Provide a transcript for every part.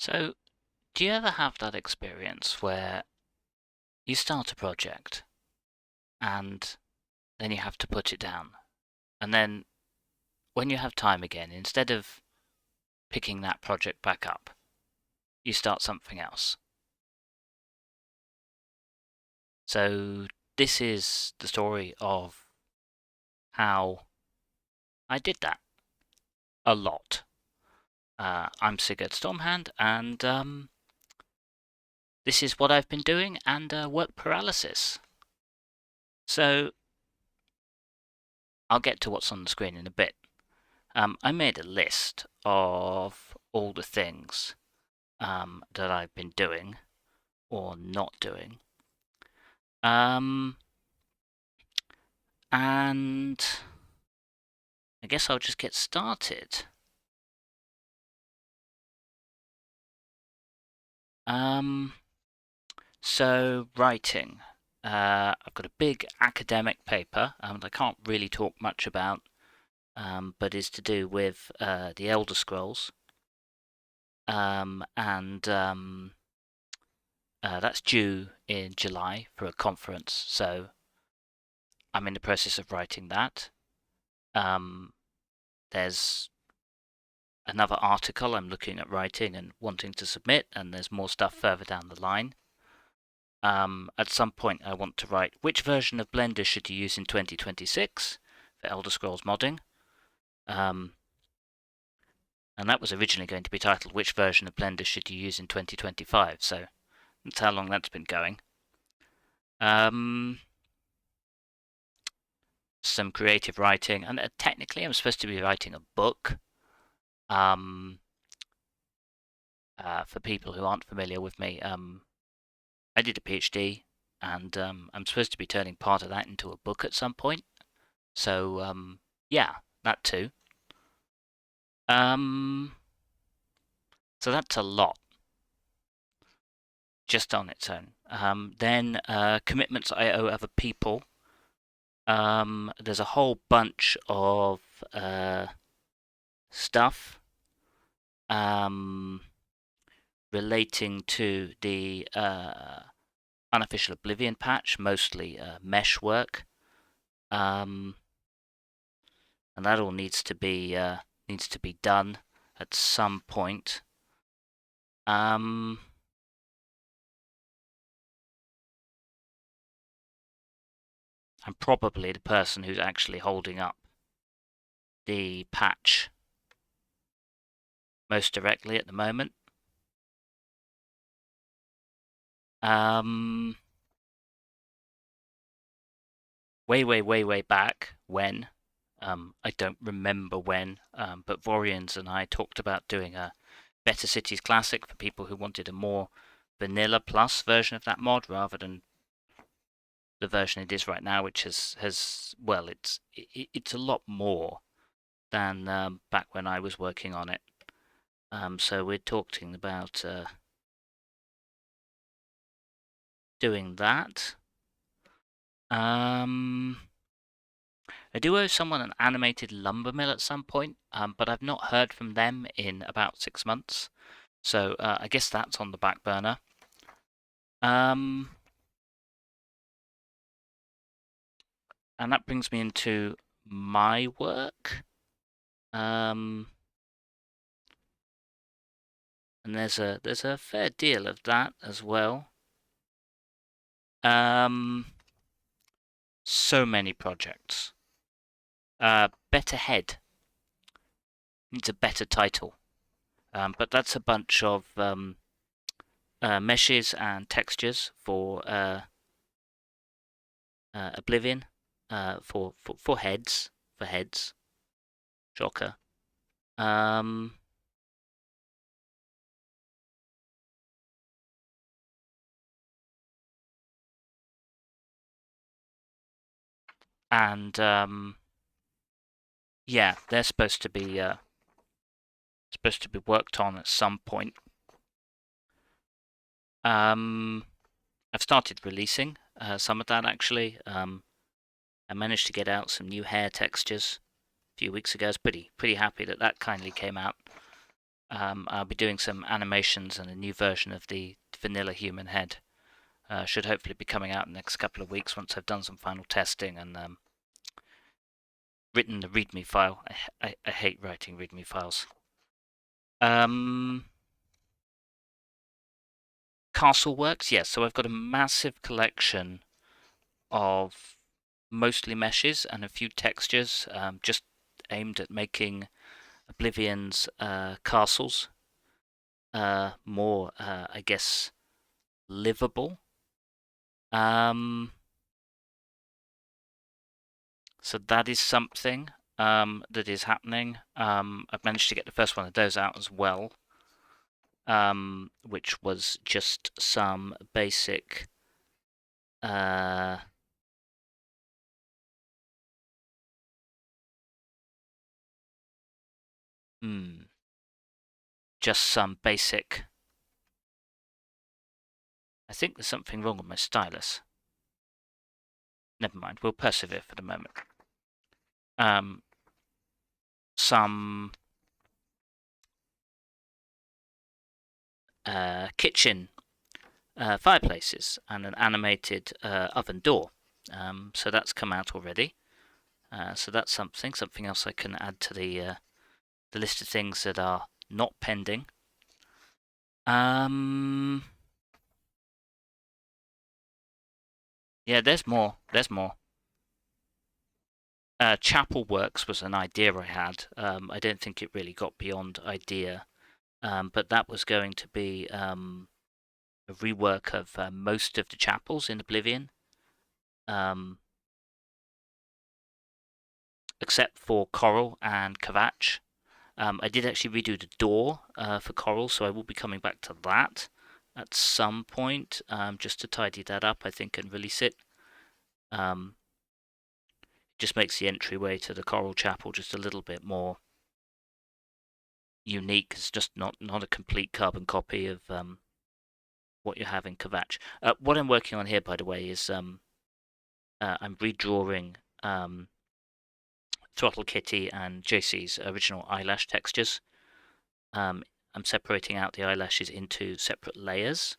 So, do you ever have that experience where you start a project and then you have to put it down? And then when you have time again, instead of picking that project back up, you start something else. So, this is the story of how I did that a lot. I'm Sigurd Stormhand, and this is what I've been doing and work paralysis. So, I'll get to what's on the screen in a bit. I made a list of all the things that I've been doing or not doing. And I guess I'll just get started. So writing. I've got a big academic paper that I can't really talk much about, but is to do with the Elder Scrolls. That's due in July for a conference, so I'm in the process of writing that. There's another article I'm looking at writing and wanting to submit, and there's more stuff further down the line. At some point, I want to write which version of Blender should you use in 2026 for Elder Scrolls modding. And that was originally going to be titled which version of Blender should you use in 2025, so that's how long that's been going. Some creative writing, and technically I'm supposed to be writing a book. For people who aren't familiar with me, I did a PhD, and I'm supposed to be turning part of that into a book at some point. So yeah, that too. So that's a lot, just on its own. Then commitments I owe other people. There's a whole bunch of stuff relating to the unofficial Oblivion patch, mostly mesh work, and that all needs to be done at some point. I'm probably the person who's actually holding up the patch most directly at the moment. Way back when, I don't remember when, but Vorians and I talked about doing a Better Cities Classic for people who wanted a more vanilla plus version of that mod rather than the version it is right now, which has well, it's a lot more than back when I was working on it. So we're talking about doing that. I do owe someone an animated lumber mill at some point, but I've not heard from them in about 6 months. So I guess that's on the back burner. And that brings me into my work. And there's a fair deal of that as well. So many projects. Better Head needs a better title, but that's a bunch of meshes and textures for Oblivion, for heads, Shocker. And yeah, they're supposed to be worked on at some point. I've started releasing some of that actually. I managed to get out some new hair textures a few weeks ago. I was pretty happy that kindly came out. I'll be doing some animations and a new version of the vanilla human head. Should hopefully be coming out in the next couple of weeks once I've done some final testing and written the README file. I hate writing README files. Castle works, yes. So I've got a massive collection of mostly meshes and a few textures, just aimed at making Oblivion's castles more, I guess, livable. So that is something that is happening. I've managed to get the first one of those out as well, which was just some basic just some basic. I think there's something wrong with my stylus. Never mind, we'll persevere for the moment. Some kitchen fireplaces and an animated oven door. So that's come out already. So that's something else I can add to the list of things that are not pending. Yeah, there's more. There's more. Chapel Works was an idea I had. I don't think it really got beyond idea, but that was going to be a rework of most of the chapels in Oblivion, except for Coral and Kvatch. I did actually redo the door for Coral, so I will be coming back to that at some point, just to tidy that up, I think, and release it. Just makes the entryway to the Coral Chapel just a little bit more unique. It's just not a complete carbon copy of what you have in Kvatch. What I'm working on here, by the way, is I'm redrawing Throttle Kitty and JC's original eyelash textures. I'm separating out the eyelashes into separate layers.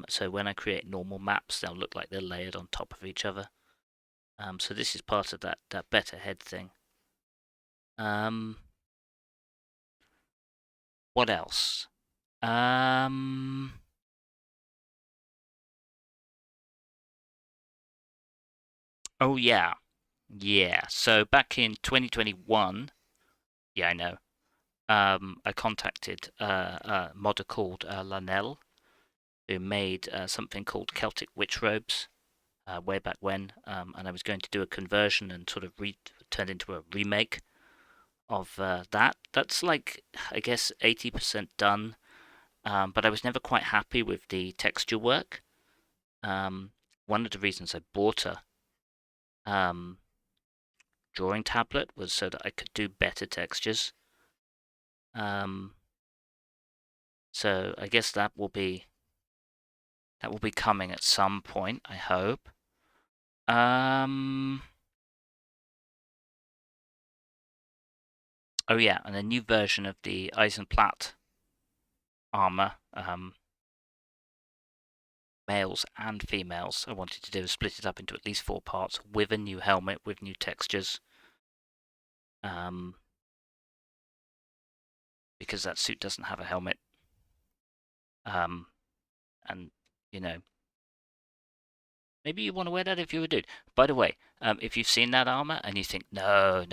So when I create normal maps, they'll look like they're layered on top of each other. So this is part of that better head thing. What else? Oh yeah, yeah. So back in 2021, yeah, I know. I contacted a modder called Lanel, who made something called Celtic Witch Robes way back when, and I was going to do a conversion and sort of turn into a remake of that. That's like, I guess, 80% done, but I was never quite happy with the texture work. One of the reasons I bought a drawing tablet was so that I could do better textures. So I guess that will be coming at some point, I hope. Oh yeah, and a new version of the Eisenplatt armor, males and females. I wanted to do is split it up into at least 4 parts with a new helmet with new textures. Because that suit doesn't have a helmet. And you know, maybe you want to wear that if you're a dude. By the way, if you've seen that armor and you think, no,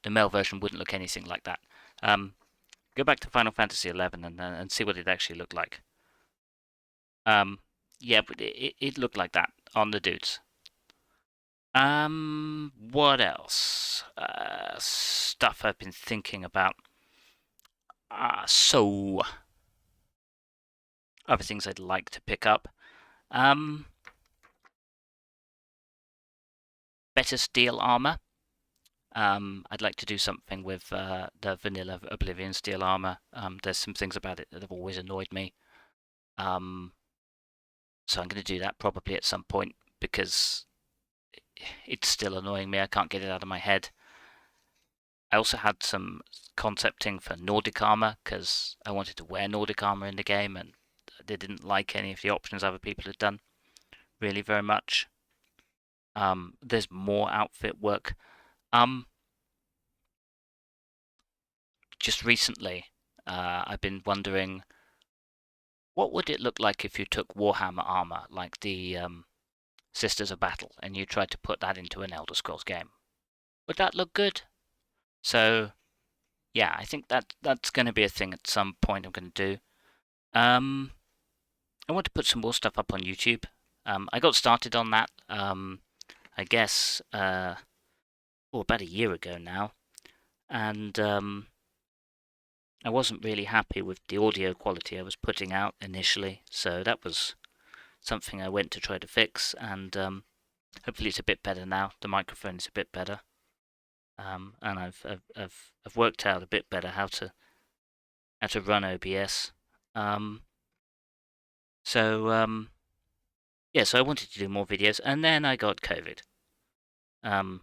the male version wouldn't look anything like that, go back to Final Fantasy XI and see what it actually looked like. Yeah, but it looked like that on the dudes. What else? Stuff I've been thinking about. So, other things I'd like to pick up. Better steel armor. I'd like to do something with the vanilla Oblivion steel armor. There's some things about it that have always annoyed me. So I'm going to do that probably at some point because it's still annoying me. I can't get it out of my head. I also had some concepting for Nordic armor because I wanted to wear Nordic armor in the game, and they didn't like any of the options other people had done really very much. There's more outfit work. Um, just recently, I've been wondering what would it look like if you took Warhammer armor, like the Sisters of Battle, and you tried to put that into an Elder Scrolls game. Would that look good? So yeah, I think that's going to be a thing at some point I'm going to do. I want to put some more stuff up on YouTube. I got started on that, I guess, about a year ago now, and I wasn't really happy with the audio quality I was putting out initially, so that was something I went to try to fix, and hopefully it's a bit better now. The microphone is a bit better, and I've worked out a bit better how to run OBS. Um, so yeah, so I wanted to do more videos, and then I got COVID. Um,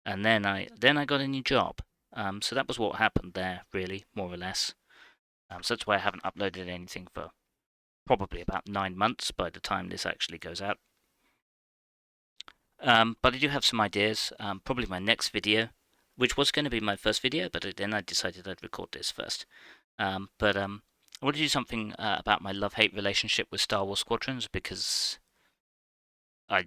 and then I got a new job. So that was what happened there, really, more or less. So that's why I haven't uploaded anything for probably about 9 months by the time this actually goes out. But I do have some ideas. Probably my next video, which was going to be my first video, but then I decided I'd record this first. But I want to do something about my love-hate relationship with Star Wars Squadrons because I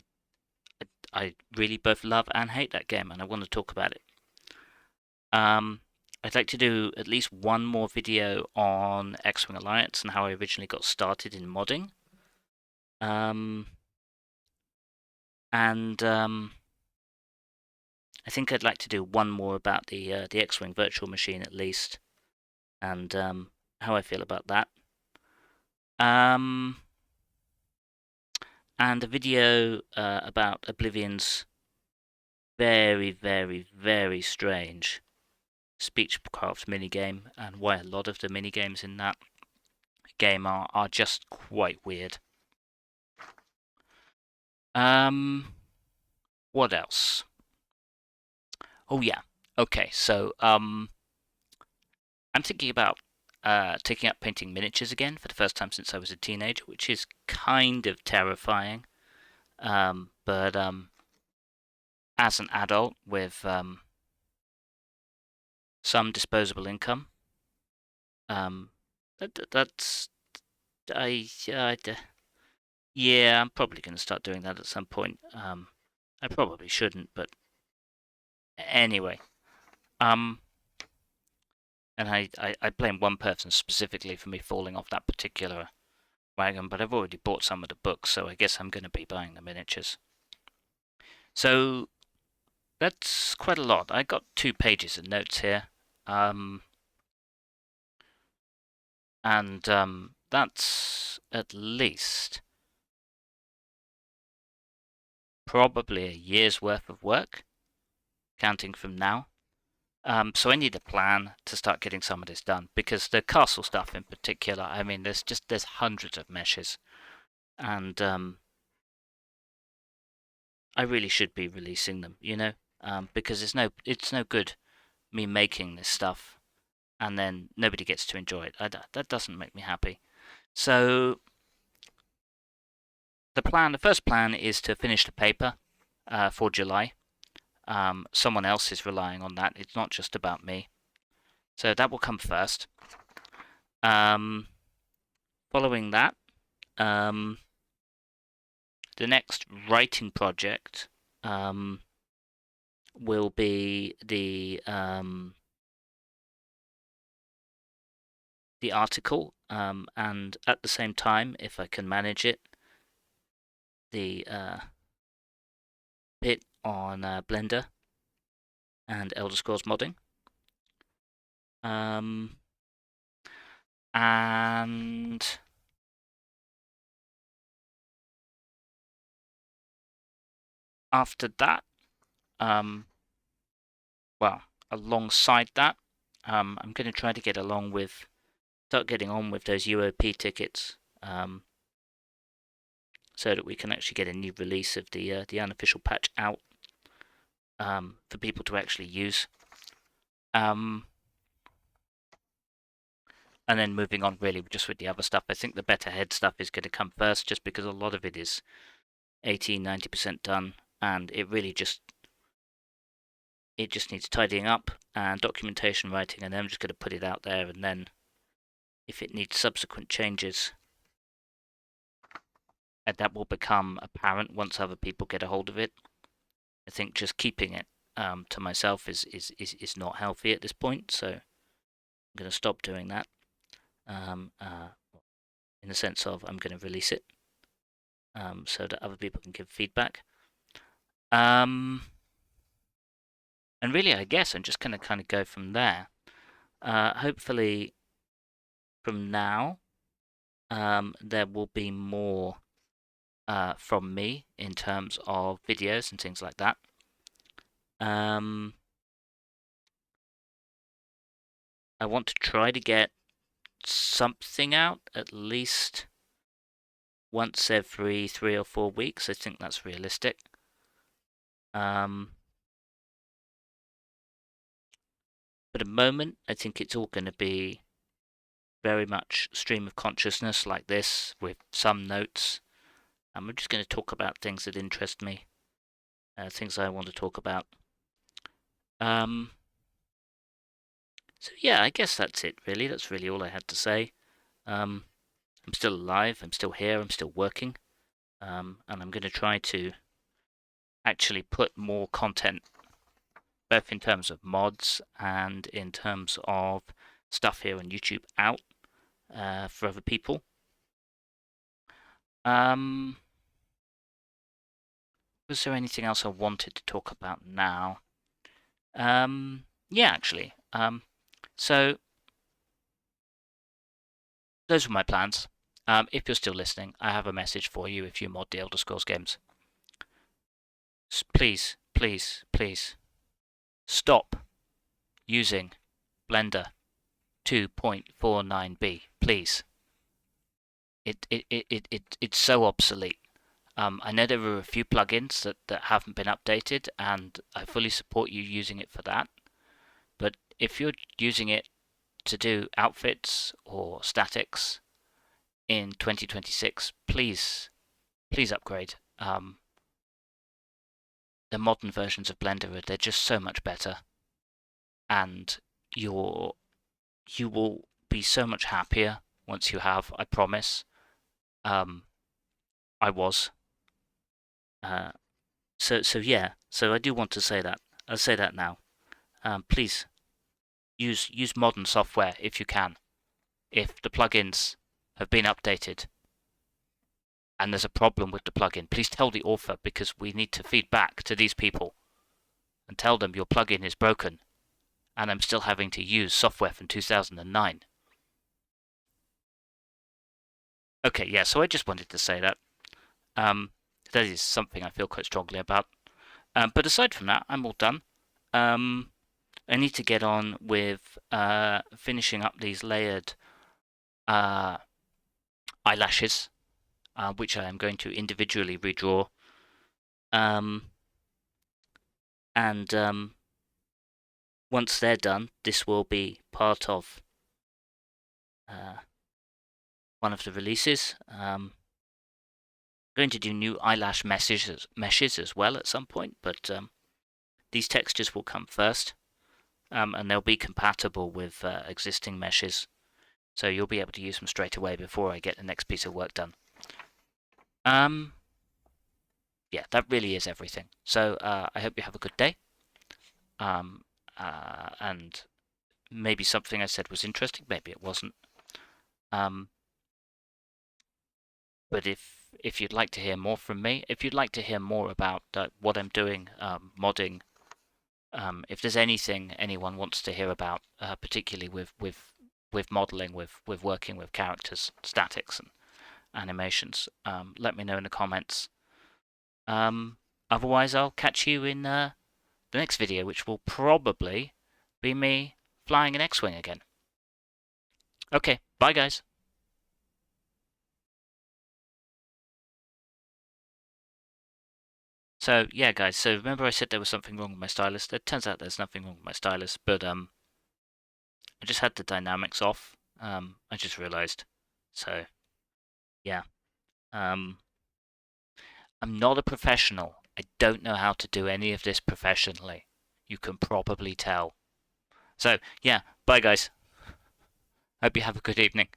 I really both love and hate that game, and I want to talk about it. I'd like to do at least one more video on X-Wing Alliance and how I originally got started in modding. And I think I'd like to do one more about the X-Wing virtual machine at least, and how I feel about that. And a video about Oblivion's very, very, very strange Speechcraft minigame, and why a lot of the minigames in that game are just quite weird. What else? Oh yeah. Okay, so I'm thinking about taking up painting miniatures again for the first time since I was a teenager, which is kind of terrifying. But as an adult with some disposable income, that's yeah, I'm probably going to start doing that at some point. I probably shouldn't, but anyway. And I blame one person specifically for me falling off that particular wagon, but I've already bought some of the books, so I guess I'm going to be buying the miniatures. So that's quite a lot. I got 2 pages of notes here, and that's at least probably a year's worth of work, counting from now. So I need a plan to start getting some of this done, because the castle stuff in particular, I mean, there's hundreds of meshes, and I really should be releasing them, because it's no good me making this stuff and then nobody gets to enjoy it. That doesn't make me happy. So the first plan is to finish the paper for July. Someone else is relying on that. It's not just about me. So that will come first. Following that, the next writing project will be the article, and at the same time, if I can manage it, the bit on Blender and Elder Scrolls modding. And after that, well, alongside that, I'm going to try to start getting on with those UOP tickets, so that we can actually get a new release of the unofficial patch out. for people to actually use. And then moving on really just with the other stuff, I think the better head stuff is going to come first, just because a lot of it is 80-90% done, and it really just needs tidying up and documentation writing, and then I'm just going to put it out there, and then if it needs subsequent changes, and that will become apparent once other people get a hold of it. I think just keeping it to myself is not healthy at this point, so I'm going to stop doing that. In the sense of I'm going to release it so that other people can give feedback. And really, I guess I'm just going to kind of go from there. Hopefully, from now, there will be more from me in terms of videos and things like that. I want to try to get something out at least once every 3 or 4 weeks. I think that's realistic. But at the moment, I think it's all going to be very much stream of consciousness like this with some notes. And we're just going to talk about things that interest me, things I want to talk about. So yeah, I guess that's it really. That's really all I had to say. I'm still alive, I'm still here, I'm still working. And I'm going to try to actually put more content, both in terms of mods and in terms of stuff here on YouTube out for other people. Was there anything else I wanted to talk about now? Yeah, actually. So those were my plans. If you're still listening, I have a message for you if you mod the Elder Scrolls games. Please, please, please stop using Blender 2.49b, please. It's so obsolete. I know there are a few plugins that haven't been updated, and I fully support you using it for that. But if you're using it to do outfits or statics in 2026, please upgrade. The modern versions of Blender, they're just so much better, and you will be so much happier once you have. I promise. I was. So yeah. So I do want to say that. I'll say that now. Please use modern software if you can. If the plugins have been updated and there's a problem with the plugin, please tell the author, because we need to feed back to these people and tell them your plugin is broken and I'm still having to use software from 2009. Okay, yeah, so I just wanted to say that. That is something I feel quite strongly about. But aside from that, I'm all done. I need to get on with finishing up these layered eyelashes, which I am going to individually redraw. And once they're done, this will be part of one of the releases. I'm going to do new eyelash meshes as well at some point, but these textures will come first, and they'll be compatible with existing meshes, so you'll be able to use them straight away before I get the next piece of work done. Yeah, that really is everything. So I hope you have a good day. And maybe something I said was interesting, maybe it wasn't. But if you'd like to hear more from me, if you'd like to hear more about what I'm doing, modding, if there's anything anyone wants to hear about, particularly with modeling, with working with characters, statics, and animations, let me know in the comments. Otherwise, I'll catch you in the next video, which will probably be me flying an X-Wing again. Okay, bye guys. So yeah, guys. So remember I said there was something wrong with my stylus? It turns out there's nothing wrong with my stylus, but I just had the dynamics off. I just realized. So yeah. Um, I'm not a professional. I don't know how to do any of this professionally. You can probably tell. So yeah, bye guys. Hope you have a good evening.